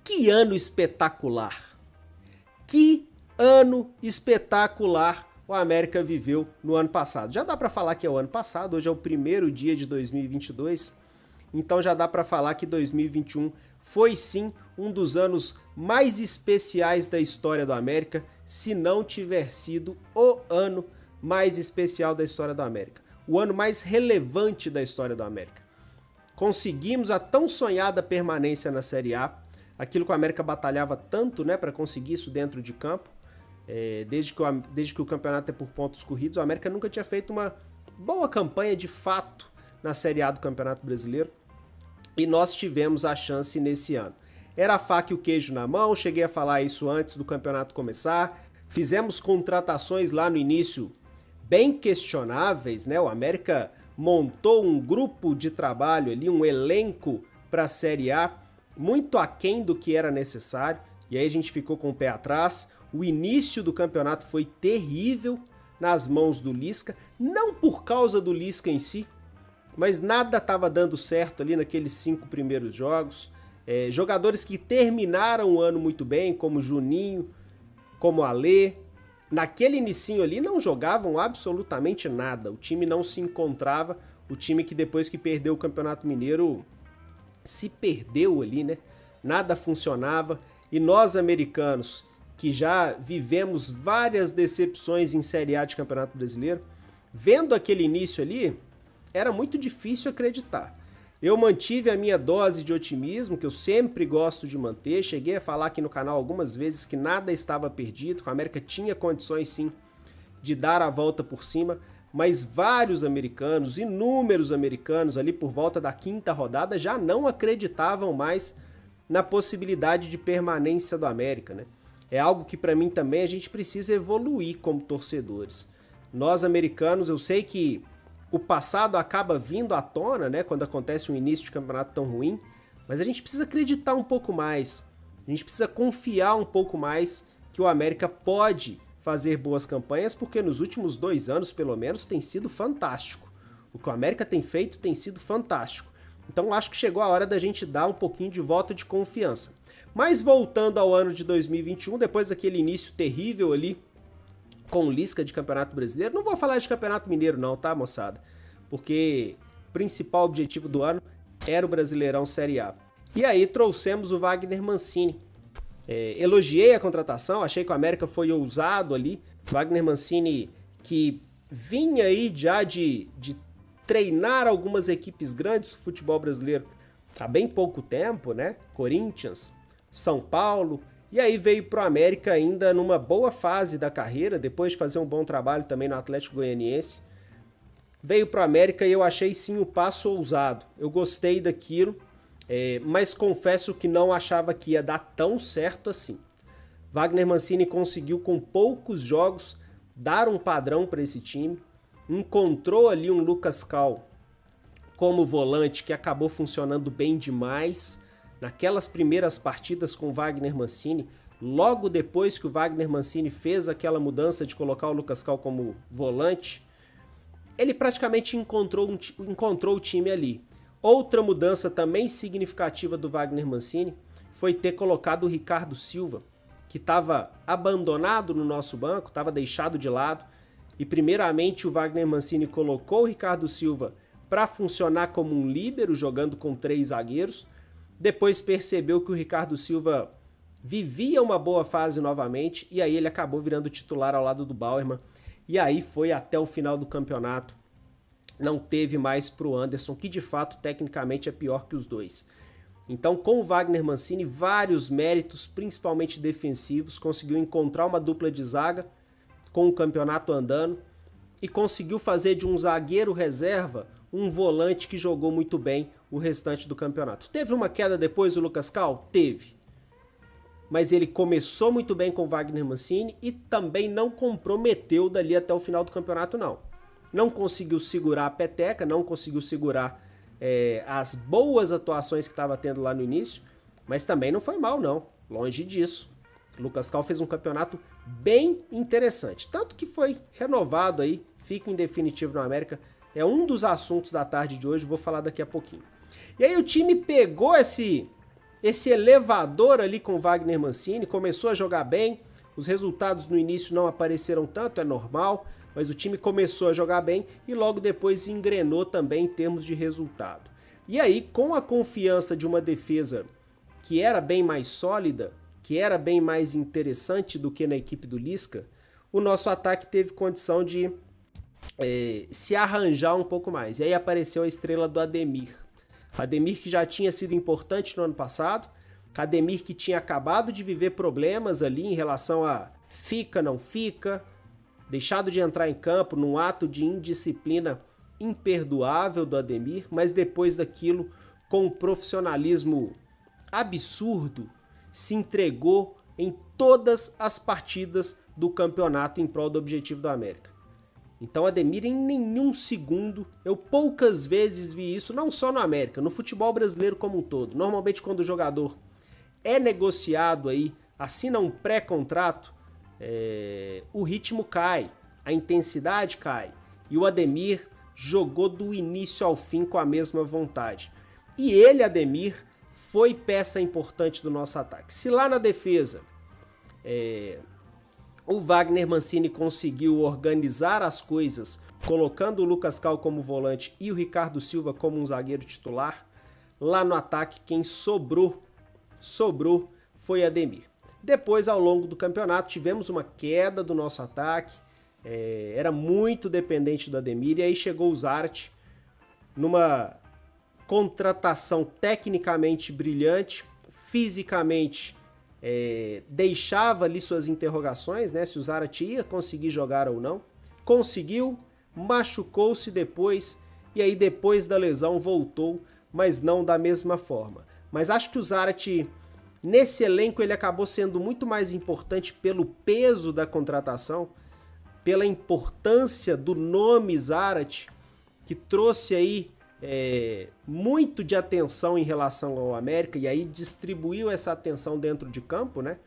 Que ano espetacular! Que ano espetacular o América viveu no ano passado. Já dá para falar que é o ano passado, hoje é o primeiro dia de 2022, então já dá para falar que 2021 foi sim um dos anos mais especiais da história do América, se não tiver sido o ano mais especial da história do América. O ano mais relevante da história do América. Conseguimos a tão sonhada permanência na Série A, aquilo que o América batalhava tanto, né, para conseguir isso dentro de campo. Desde que o campeonato é por pontos corridos, o América nunca tinha feito uma boa campanha de fato na Série A do Campeonato Brasileiro. E nós tivemos a chance nesse ano. Era a faca e o queijo na mão, cheguei a falar isso antes do campeonato começar. Fizemos contratações lá no início bem questionáveis, né? O América montou um grupo de trabalho ali, um elenco para a Série A, muito aquém do que era necessário. E aí a gente ficou com o pé atrás. O início do campeonato foi terrível nas mãos do Lisca, não por causa do Lisca em si, mas nada estava dando certo ali naqueles 5 primeiros jogos. Jogadores que terminaram o ano muito bem, como Juninho, como Alê, naquele inicinho ali não jogavam absolutamente nada. O time não se encontrava, o time que depois que perdeu o Campeonato Mineiro se perdeu ali, né? Nada funcionava. E nós, americanos, que já vivemos várias decepções em Série A de Campeonato Brasileiro, vendo aquele início ali, era muito difícil acreditar. Eu mantive a minha dose de otimismo, que eu sempre gosto de manter. Cheguei a falar aqui no canal algumas vezes que nada estava perdido, que o América tinha condições sim de dar a volta por cima, mas vários americanos, inúmeros americanos ali por volta da 5ª rodada já não acreditavam mais na possibilidade de permanência do América, né? É algo que para mim também a gente precisa evoluir como torcedores. Nós americanos, eu sei que o passado acaba vindo à tona, né, quando acontece um início de campeonato tão ruim, mas a gente precisa acreditar um pouco mais, a gente precisa confiar um pouco mais que o América pode fazer boas campanhas, porque nos últimos 2 anos, pelo menos, tem sido fantástico. O que o América tem feito tem sido fantástico. Então acho que chegou a hora da gente dar um pouquinho de voto de confiança. Mas voltando ao ano de 2021, depois daquele início terrível ali, com Lisca de Campeonato Brasileiro. Não vou falar de Campeonato Mineiro não, tá, moçada? Porque o principal objetivo do ano era o Brasileirão Série A. E aí trouxemos o Wagner Mancini. Elogiei a contratação, achei que o América foi ousado ali. Wagner Mancini, que vinha aí já de treinar algumas equipes grandes do futebol brasileiro há bem pouco tempo, né? Corinthians, São Paulo. E aí veio pro América ainda numa boa fase da carreira, depois de fazer um bom trabalho também no Atlético Goianiense. Veio pro América e eu achei sim o passo ousado. Eu gostei daquilo, mas confesso que não achava que ia dar tão certo assim. Wagner Mancini conseguiu com poucos jogos dar um padrão para esse time. Encontrou ali um Lucas Cal como volante que acabou funcionando bem demais. Naquelas primeiras partidas com o Wagner Mancini, logo depois que o Wagner Mancini fez aquela mudança de colocar o Lucas Cal como volante, ele praticamente encontrou o time ali. Outra mudança também significativa do Wagner Mancini foi ter colocado o Ricardo Silva, que estava abandonado no nosso banco, estava deixado de lado, e primeiramente o Wagner Mancini colocou o Ricardo Silva para funcionar como um líbero, jogando com 3 zagueiros. Depois percebeu que o Ricardo Silva vivia uma boa fase novamente e aí ele acabou virando titular ao lado do Bauerman. E aí foi até o final do campeonato. Não teve mais para o Anderson, que de fato tecnicamente é pior que os dois. Então com o Wagner Mancini, vários méritos, principalmente defensivos, conseguiu encontrar uma dupla de zaga com o campeonato andando e conseguiu fazer de um zagueiro reserva um volante que jogou muito bem o restante do campeonato. Teve uma queda depois o Lucas Cal? Teve. Mas ele começou muito bem com o Wagner Mancini e também não comprometeu dali até o final do campeonato, não. Não conseguiu segurar a peteca, não conseguiu segurar as boas atuações que estava tendo lá no início, mas também não foi mal, não. Longe disso. O Lucas Cal fez um campeonato bem interessante. Tanto que foi renovado aí, fica em definitivo no América. É um dos assuntos da tarde de hoje, vou falar daqui a pouquinho. E aí o time pegou esse elevador ali com o Wagner Mancini, começou a jogar bem, os resultados no início não apareceram tanto, é normal, mas o time começou a jogar bem e logo depois engrenou também em termos de resultado. E aí, com a confiança de uma defesa que era bem mais sólida, que era bem mais interessante do que na equipe do Lisca, o nosso ataque teve condição de se arranjar um pouco mais. E aí apareceu a estrela do Ademir. Ademir que já tinha sido importante no ano passado, Ademir que tinha acabado de viver problemas ali em relação a fica, não fica, deixado de entrar em campo num ato de indisciplina imperdoável do Ademir, mas depois daquilo, com um profissionalismo absurdo, se entregou em todas as partidas do campeonato em prol do objetivo do América. Então Ademir em nenhum segundo, eu poucas vezes vi isso, não só no América, no futebol brasileiro como um todo. Normalmente quando o jogador é negociado aí, assina um pré-contrato, o ritmo cai, a intensidade cai. E o Ademir jogou do início ao fim com a mesma vontade. E ele, Ademir, foi peça importante do nosso ataque. Se lá na defesa o Wagner Mancini conseguiu organizar as coisas, colocando o Lucas Cal como volante e o Ricardo Silva como um zagueiro titular, lá no ataque quem sobrou foi Ademir. Depois, ao longo do campeonato, tivemos uma queda do nosso ataque, era muito dependente do Ademir, e aí chegou o Zarate numa contratação tecnicamente brilhante, fisicamente deixava ali suas interrogações, né, se o Zarate ia conseguir jogar ou não. Conseguiu, machucou-se depois, e aí depois da lesão voltou, mas não da mesma forma. Mas acho que o Zarate, nesse elenco, ele acabou sendo muito mais importante pelo peso da contratação, pela importância do nome Zarate, que trouxe aí muito de atenção em relação ao América, e aí distribuiu essa atenção dentro de campo, né?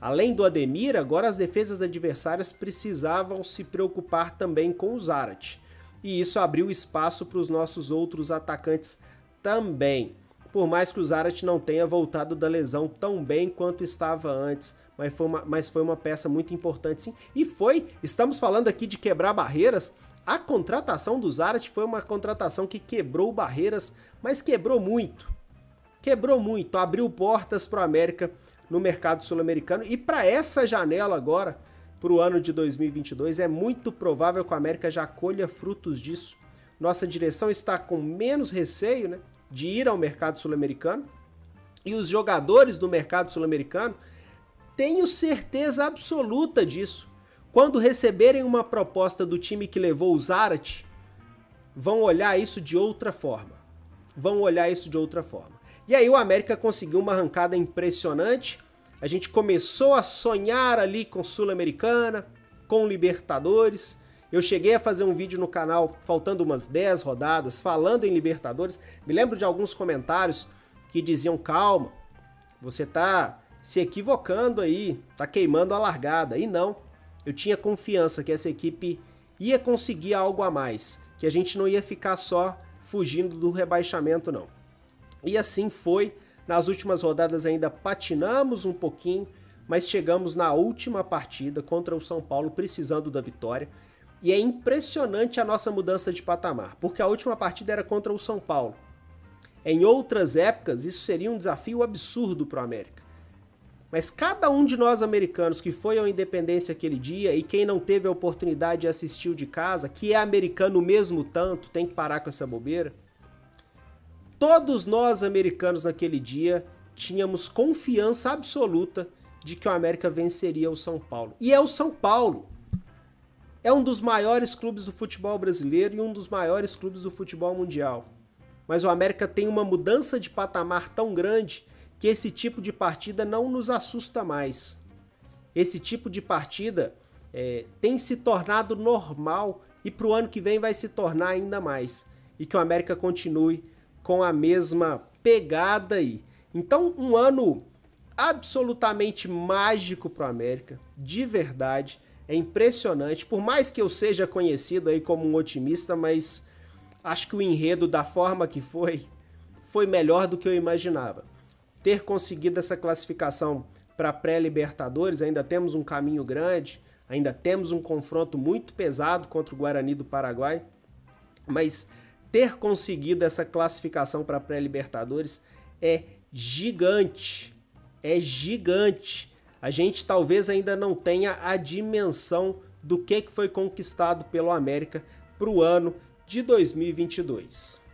Além do Ademir, agora as defesas adversárias precisavam se preocupar também com o Zarate. E isso abriu espaço para os nossos outros atacantes também. Por mais que o Zarate não tenha voltado da lesão tão bem quanto estava antes, mas foi uma peça muito importante sim. E estamos falando aqui de quebrar barreiras. A contratação do Zarate foi uma contratação que quebrou barreiras, mas quebrou muito, abriu portas para o América no mercado sul-americano, e para essa janela agora, para o ano de 2022, é muito provável que o América já colha frutos disso. Nossa direção está com menos receio, né, de ir ao mercado sul-americano, e os jogadores do mercado sul-americano, tenho certeza absoluta disso. Quando receberem uma proposta do time que levou o Zarate, vão olhar isso de outra forma. E aí o América conseguiu uma arrancada impressionante. A gente começou a sonhar ali com Sul-Americana, com Libertadores. Eu cheguei a fazer um vídeo no canal, faltando umas 10 rodadas, falando em Libertadores. Me lembro de alguns comentários que diziam, calma, você tá se equivocando aí, tá queimando a largada. E não. Eu tinha confiança que essa equipe ia conseguir algo a mais, que a gente não ia ficar só fugindo do rebaixamento, não. E assim foi. Nas últimas rodadas ainda patinamos um pouquinho, mas chegamos na última partida contra o São Paulo precisando da vitória. E é impressionante a nossa mudança de patamar, porque a última partida era contra o São Paulo. Em outras épocas, isso seria um desafio absurdo para o América. Mas cada um de nós americanos que foi ao Independência aquele dia, e quem não teve a oportunidade de assistir de casa, que é americano mesmo tanto, tem que parar com essa bobeira. Todos nós americanos naquele dia tínhamos confiança absoluta de que o América venceria o São Paulo. E é o São Paulo. É um dos maiores clubes do futebol brasileiro e um dos maiores clubes do futebol mundial. Mas o América tem uma mudança de patamar tão grande que esse tipo de partida não nos assusta mais. Esse tipo de partida tem se tornado normal e para o ano que vem vai se tornar ainda mais. E que o América continue com a mesma pegada aí. Então, um ano absolutamente mágico para o América, de verdade, é impressionante. Por mais que eu seja conhecido aí como um otimista, mas acho que o enredo da forma que foi melhor do que eu imaginava. ter conseguido essa classificação para pré-Libertadores, ainda temos um caminho grande, ainda temos um confronto muito pesado contra o Guarani do Paraguai, mas ter conseguido essa classificação para pré-Libertadores é gigante, é gigante. A gente talvez ainda não tenha a dimensão do que foi conquistado pelo América para o ano de 2022.